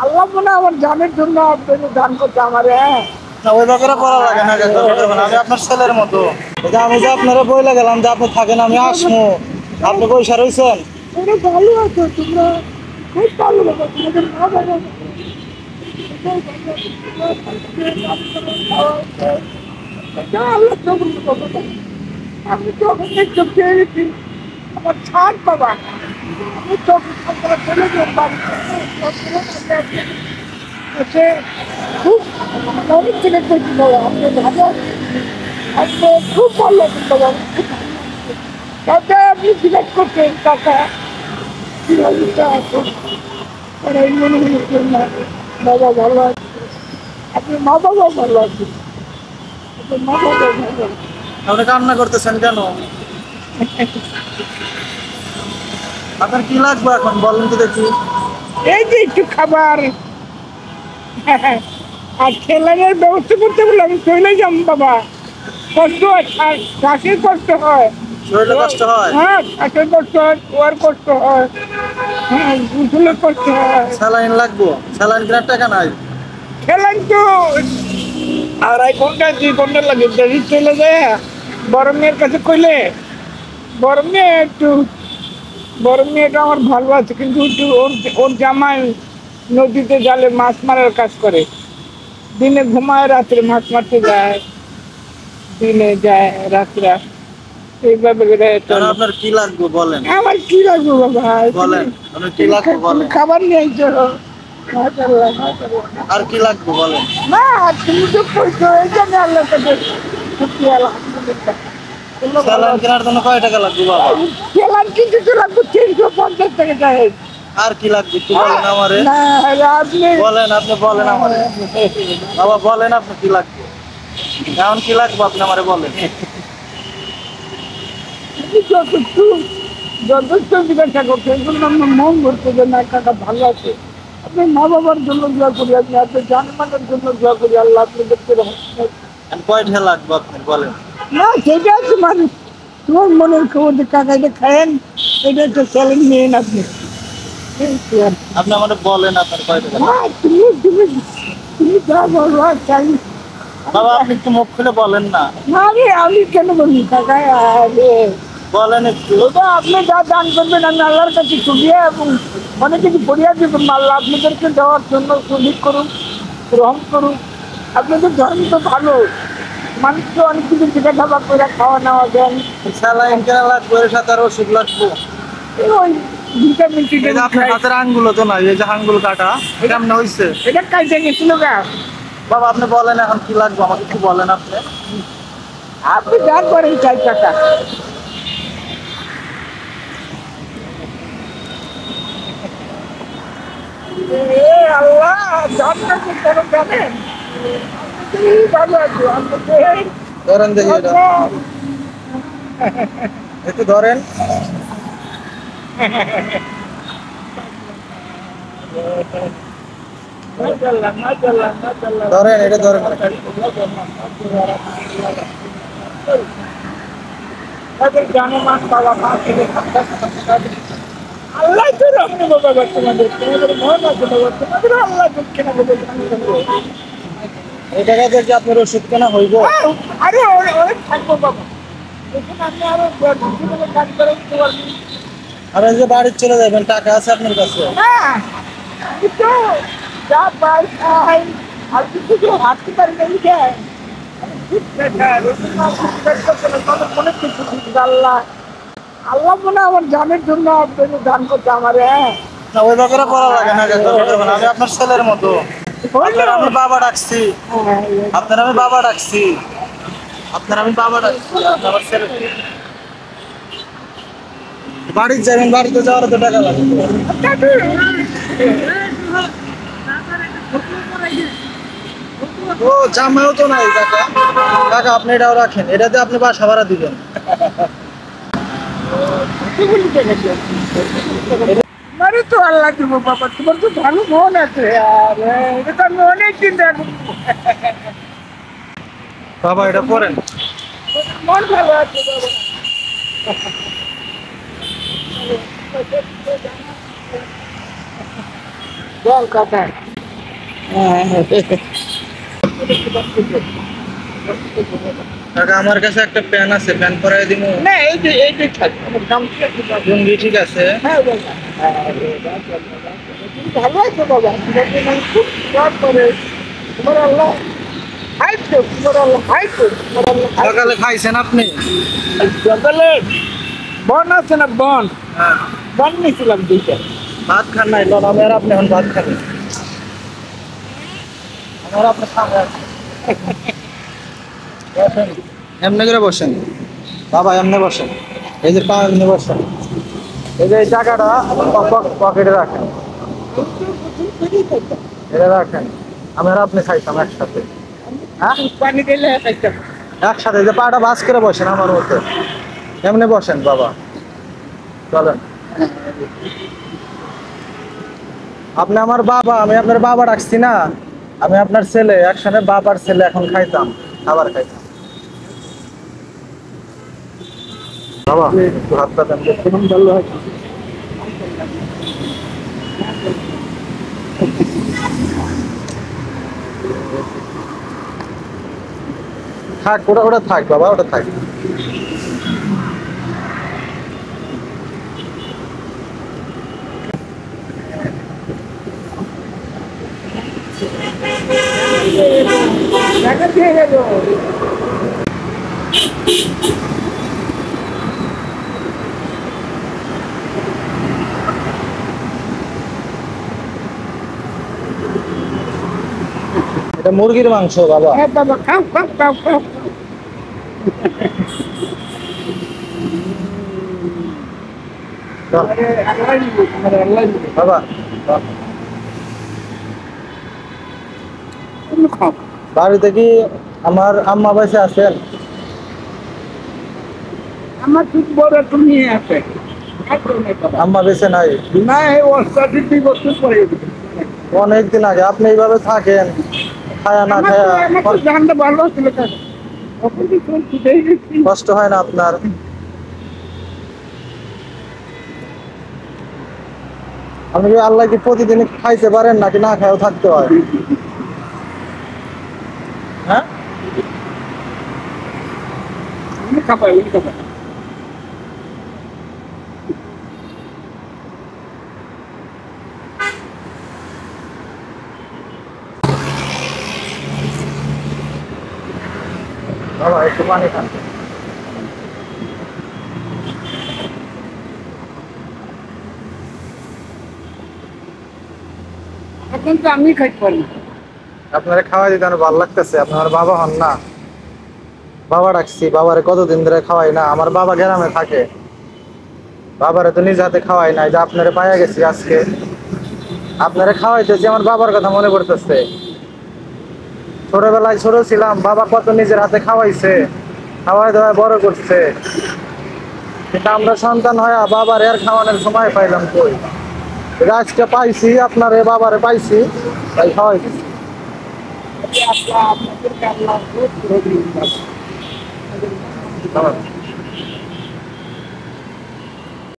আল্লাহ মনে হয় আমার জানের জন্য আপনাকে দান করতে আমার। হ্যাঁ, না ওই ব্যাপারে পড়া লাগে না কাকা, আমি আপনার ছেলের মতো। এই যে আমি যে আপনারা বইলে গেলাম যে আপনি থাকেন আমি আসমু, আপনি পয়সা রয়েছেন। এটা ভালো আছো তোমরা, খুব ভালো বাবা, তোমাদের মা বাবা এটা আল্লাহ তখন বাবা। আমি তখন একটু পেরেছি আমার ছাড় বাবা, আমি তখন আপনারা চলে যান বাড়িতে। সে খুব অনেক থেকে করছি বাবা, আপনি ভালো, আপনি খুব ভালো আছেন বাবা, কাকা আপনি সিলেক্ট করছেন কাকা, সিরাজটা আছেন, তারা এই মনে হচ্ছেন না বাবা ভালো আছে, আপনি মা বাবা ভালো আছেন, আপনার মা বাবা ভালো আছে। আপনি কান্না করতেছেন কেন? আপনার কি লাগবে এখন বলেন তো দেখি। এই যে একটু খাবার আর খেলানোর ব্যবস্থা করতে বললাম, আমি চলে যাম বাবা, কষ্ট হয়, শ্বাসের কষ্ট হয়, শরীরে কষ্ট হয়? হ্যাঁ শ্বাসের কষ্ট হয়, শোয়ার কষ্ট হয়, হ্যাঁ গুছলের কষ্ট হয়। স্যালাইন লাগবো, স্যালাইন কেনার টাকা নাই। খেলাম তো 2.5 ঘন্টা 2 ঘন্টা লাগে, দেরি চলে যায়। বড় মেয়ের কাছে কইলে, বড় মেয়ে একটু, বড় মেয়েটা আমার ভালো আছে, কিন্তু একটু ওর জামাই নদীতে জালে মাছ মারার কাজ করে, দিনে ঘুমায় রাত্রে মাছ মারতে যায়, দিনে যায় রাত্রে এইভাবে করে চলে। আপনার কি লাগবে বলেন, আমার কি লাগবে বাবা, বলেন আপনার কি লাগবে বলেন। খাবার নিয়ে চলো, মাশাআল্লাহ মাশাআল্লাহ। আর কি লাগবে বলেন। না তুমি তো কইছো, এই জন্য আল্লাহর কাছে সত্যি আলহামদুলিল্লাহ। স্যালাইন কেনার জন্য কয় টাকা লাগবে বাবা? খেলার কিছু তো লাগবে 350 টাকা চাই। আর কি লাগবে একটু বলেন আমারে, না আপনি বলেন, আপনি বলেন আমারে বাবা, বলেন আপনি কি লাগবে, এখন কি লাগবে আপনি আমারে বলেন। যথেষ্ট যথেষ্ট জিজ্ঞাসা করছে, এই জন্য আমার মন করছে যে না কাকা ভালো আছে। আপনি মা বাবার জন্য দোয়া করি, আপনি আপনার জানমানের জন্য দোয়া করি, আল্লাহ আপনি দেখতে রাখেন। কয় টাকা লাগবে আপনি বলেন। না সেটা তোমার, তোমার মনের খবর যে কাকা এটা খায়েন, এটা একটা চ্যালেঞ্জ নিয়েন আপনি। আপনি আমারে বলেন আপনার কয় টাকা লাগবে। হ্যাঁ তুমি তুমি তুমি যা বলো আর চাই। বাবা আপনি একটু মুখ খুলে বলেন না, না রে আমি কেন বলি কাকা, আরে বলেন একটু। ওটা আপনি যা দান করবেন আমি আল্লাহর কাছে ছুটিয়ে এবং অনেক কিছু করিয়া দেবেন, আল্লাহ আপনাদেরকে দেওয়ার জন্য সুযোগ করুন, গ্রহণ করুন। আপনাদের ধর্ম তো ভালো, মানুষকে অনেক কিছু জিজ্ঞাসা করে খাওয়া নেওয়া দেন, স্যালাইন কেনা লাগবে, এর সাথে আর ওষুধ লাগবে। ওই ভিটামিন এই যে আপনার হাতের আঙ্গুল তো নাই, এই যে আঙ্গুল কাটা, কেমন হয়েছে? এটা কাজে গেছিল গা। বাবা আপনি বলেন এখন কি লাগবে আমাকে একটু বলেন আপনি। আপনি যা করেন চাই টাকা। আল্লাহ জান্নাতে কেন জানেন, ভালো আছো আমাদের ধরেন দেখি এটা, একটু ধরেন। মাশাআল্লাহ মাশাআল্লাহ মাশাআল্লাহ। ধরেন এটা ধরেন। তাদের জানমান বাবা মা থেকে আল্লাহ তো রহমত বাবা, তোমাদের তোমাদের মন আছে বাবা, তোমাদের আল্লাহ দুঃখে না বলে এই টাকা থেকে আপনার ওষুধ কেনা হইব? আরে অনেক থাকবো বাবা, এখন আমি আরো জীবনে কাজ করে দিতে পারবো। আর এই যে বাড়ি চলে যাবেন, টাকা আছে আপনার কাছে? হ্যাঁ আমি তো যা পাই খাই, আর কিছু তো হাঁটতে পারি না লিখে মনে কিছু আল্লাহ, আল্লাহ মনে হয় আমার জানের জন্য আপনাকে দান করতে আমার। হ্যাঁ না ওই ব্যাপারে পড়া লাগে না কাকা, আমি আপনার ছেলের মতো। আপনার আমি বাবা ডাকছি, আপনার আমি বাবা ডাকছি, আপনার আমি বাবা ডাকছি, আপনি আমার ছেলে। বাড়ি যাবেন, বাড়িতে যাওয়ার তো টাকা লাগবে। ও জামাইও তো নাই কাকা, কাকা আপনি এটাও রাখেন, এটাতে আপনি বাসা ভাড়া দিবেন। মানে তো আল্লাহ দিব বাবা, তোমার তো ভালো মন আছে আর এটা তো আমি অনেকদিন দেখো, বাবা এটা পড়েন। মন ভালো আছে বাবা। জল কাটা কাকা আমার কাছে একটা প্যান আছে, প্যান পরাই দিব। না এই যে থাক আমার দাম লুঙ্গি ঠিক আছে। হ্যাঁ বাবা তুমি ভালো আছো বাবা তোমাকে আমি খুব প্রাণ করে তোমার আল্লাহ হাইট তোমার আল্লাহ হাইট তোমার আল্লাহ সকালে খাইছেন আপনি? সকালে বন আছে না বন হ্যাঁ। বন নিয়েছিলাম দুইটা ভাত খান নাই? লন আমি আর আপনি এখন ভাত খাবেন। আমার আপনার সামনে আছে। বসেন, এমনি করে বসেন বাবা, এমনি বসেন। এই যে পা এমনি বসেন। এই যে এই টাকাটা পকেটে রাখেন, এটা রাখেন। আমি আর আপনি খাইতাম একসাথে। হ্যাঁ পানি দিলে একটা একসাথে। এই যে পাটা ভাঁজ করে বসেন আমার মতো, এমনি বসেন বাবা। চলেন। আপনি আমার বাবা, আমি আপনার বাবা ডাকছি না। আমি আপনার ছেলে, একসাথে বাবার ছেলে এখন খাইতাম, খাবার খাইতাম। বাবা একটু হাতটা দেন। কেমন ভালো আছে থাক, ওটা ওটা থাক বাবা, ওটা থাক। দেখা দিয়ে গেল এটা মুরগির মাংস বাবা। হ্যাঁ বাবা খাও খাও খাও খাও চল, আরে আল্লাহ দিবে তোমার আল্লাহ দিবে বাবা তুমি খাও বাড়িতে কি আমার আম্মা বেঁচে আছেন? আমার খুব বড় একটু নিয়ে আসে আম্মা বেঁচে নাই? না এই অষ্টাশি 2 বছর পরে অনেকদিন আগে। আপনি এইভাবে থাকেন, খায়া না আমার খায়া, তো জানটা ভালো ছিল কাকা তখন তো চলছি দেখেছি কষ্ট হয় না আপনার? আপনি কি আল্লাহ কি প্রতিদিন খাইতে পারেন নাকি না খায়ও থাকতে হয়? হ্যাঁ উনি খাপায় উনি খাপায় বাবা একটু পানি খান। এখন তো আমি খাইতে পারি না আপনারা খাওয়াই দিতে আমার ভালো লাগতেছে। আপনার বাবা হন না? বাবা ডাকছি, বাবারে কতদিন ধরে খাওয়াই না। আমার বাবা গ্রামে থাকে, বাবারে তো নিজ হাতে খাওয়াই নাই। যে আপনারে পাইয়া গেছি আজকে, আপনারে খাওয়াইতেছি, আমার বাবার কথা মনে পড়তেছে। ছোটবেলায় ছোট ছিলাম, বাবা কত নিজের হাতে খাওয়াইছে, খাওয়াই দাওয়াই বড় করছে। কিন্তু আমরা সন্তান হয়ে বাবার আর খাওয়ানোর সময় পাইলাম কই? আজকে পাইছি, আপনার বাবারে পাইছি, তাই খাওয়াই দিছি। আপনাদেরকে আল্লাহ বহুত করে দিন বাবা